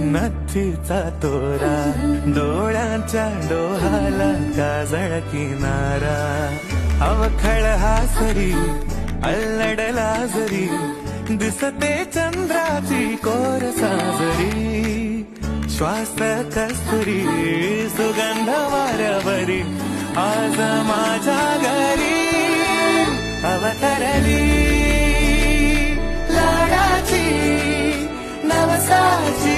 नथीचा तोरा डोळ्यांच्या डोहाला काजळ किनारा अवखळ हासरी अल्लडला जरी दिसते चंद्राची कोर साजरी श्वास कस्तुरी सुगंध वाऱ्यावरी आज माझ्या घरी अवतरली लाडाची नवसाची